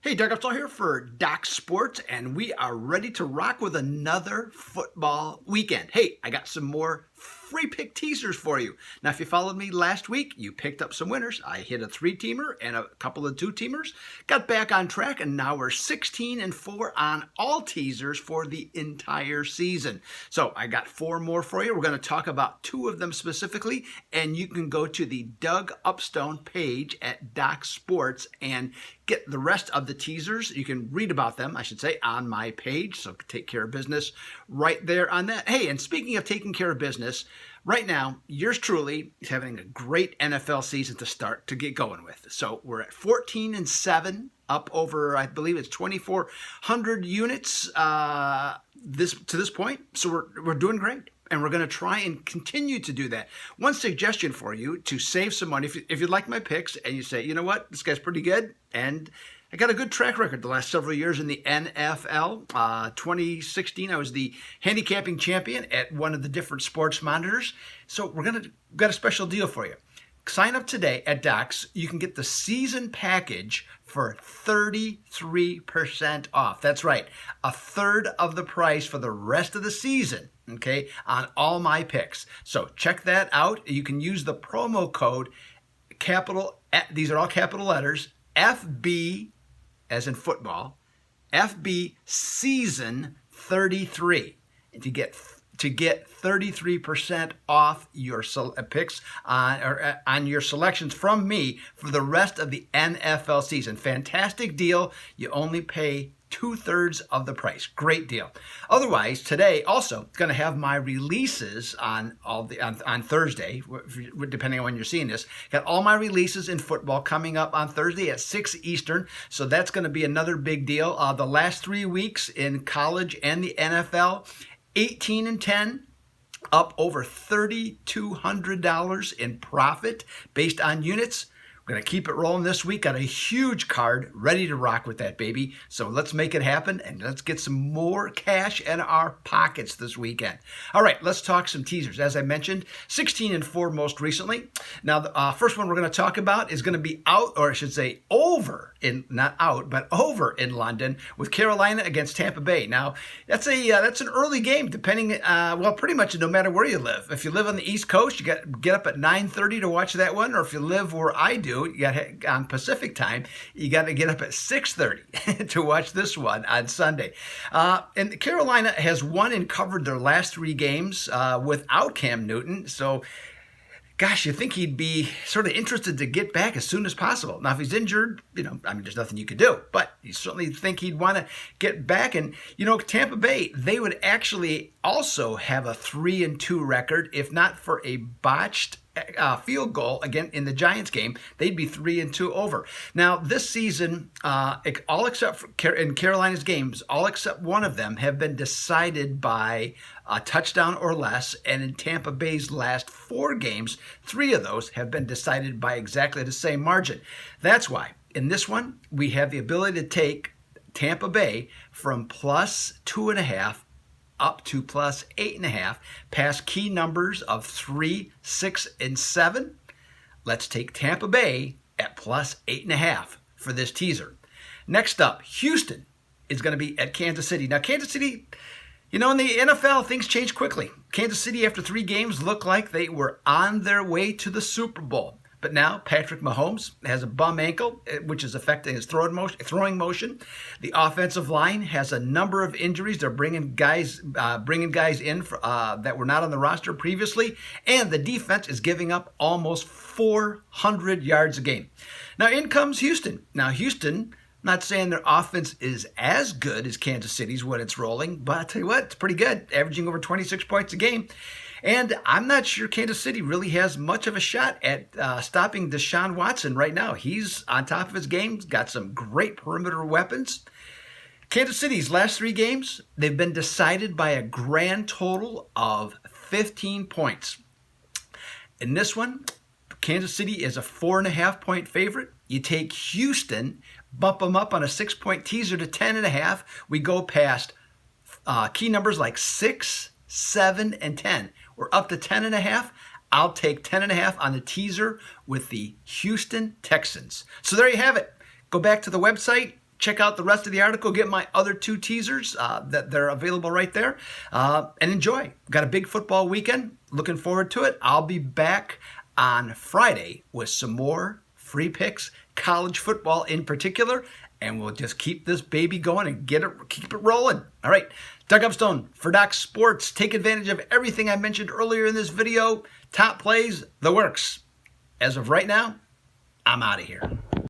Hey, Doug Upsall here for Doc Sports, and we are ready to rock with another football weekend. Hey, I got some more free pick teasers for you. Now, if you followed me last week, you picked up some winners. I hit a 3-teamer and a couple of 2-teamers, got back on track, and now we're 16-4 on all teasers for the entire season. So I got 4 more for you. We're going to talk about 2 of them specifically, and you can go to the Doug Upstone page at Doc Sports and get the rest of the teasers. You can read about them, I should say, on my page. So take care of business right there on that. Hey, and speaking of taking care of business, right now, yours truly is having a great NFL season to get going with. So we're at 14-7, up over, I believe it's 2,400 units to this point. So we're doing great. And we're going to try and continue to do that. One suggestion for you to save some money, if you like my picks and you say, you know what, this guy's pretty good, and I got a good track record the last several years in the NFL. 2016, I was the handicapping champion at one of the different sports monitors. So got a special deal for you. Sign up today at Docs. You can get the season package for 33% off. That's right, a third of the price for the rest of the season, okay, on all my picks. So check that out. You can use the promo code these are all capital letters, FB, as in football, FB season 33, and to get 33% off your picks on your selections from me for the rest of the NFL season. Fantastic deal. You only pay 2/3 of the price. Great deal. Otherwise, today also going to have my releases on Thursday, depending on when you're seeing this. Got all my releases in football coming up on Thursday at 6 Eastern. So that's going to be another big deal. The last 3 weeks in college and the NFL, 18-10. Up over $3,200 in profit based on units. We're going to keep it rolling this week. Got a huge card ready to rock with that, baby. So let's make it happen and let's get some more cash in our pockets this weekend. All right, let's talk some teasers. As I mentioned, 16-4 most recently. Now, the first one we're going to talk about is going to be over in London with Carolina against Tampa Bay. Now, that's an early game, depending, pretty much no matter where you live. If you live on the East Coast, you got to get up at 9:30 to watch that one, or if you live where I do, you got on Pacific time, you got to get up at 6:30 to watch this one on Sunday. And Carolina has won and covered their last 3 games without Cam Newton, so gosh, you think he'd be sort of interested to get back as soon as possible. Now, if he's injured, there's nothing you could do. But you certainly think he'd want to get back. And, Tampa Bay, they would actually also have a 3-2 record, if not for a botched field goal again in the Giants game. They'd be 3-2 over. Now, this season, all except in Carolina's games, all except one of them have been decided by a touchdown or less. And in Tampa Bay's last 4 games, 3 of those have been decided by exactly the same margin. That's why in this one, we have the ability to take Tampa Bay from +2.5 up to +8.5, past key numbers of 3, 6, and 7. Let's take Tampa Bay at +8.5 for this teaser. Next up, Houston is going to be at Kansas City. Now, Kansas City, in the NFL, things change quickly. Kansas City, after 3 games, looked like they were on their way to the Super Bowl. But now Patrick Mahomes has a bum ankle, which is affecting his throwing motion. The offensive line has a number of injuries. They're bringing guys in that were not on the roster previously, and the defense is giving up almost 400 yards a game. Now in comes Houston. Now Houston, not saying their offense is as good as Kansas City's when it's rolling, but I'll tell you what, it's pretty good, averaging over 26 points a game. And I'm not sure Kansas City really has much of a shot at stopping Deshaun Watson right now. He's on top of his game, got some great perimeter weapons. Kansas City's last 3 games, they've been decided by a grand total of 15 points. In this one, Kansas City is a 4.5-point favorite. You take Houston, bump them up on a 6-point teaser to 10.5. We go past key numbers like 6, 7, and 10. We're up to 10.5. I'll take 10.5 on the teaser with the Houston Texans. So there you have it. Go back to the website, check out the rest of the article, get my other 2 teasers that they're available right there, and enjoy. Got a big football weekend. Looking forward to it. I'll be back on Friday with some more free picks, college football in particular, and we'll just keep this baby going and keep it rolling. All right, Doug Upstone for Doc Sports. Take advantage of everything I mentioned earlier in this video. Top plays, the works. As of right now, I'm out of here.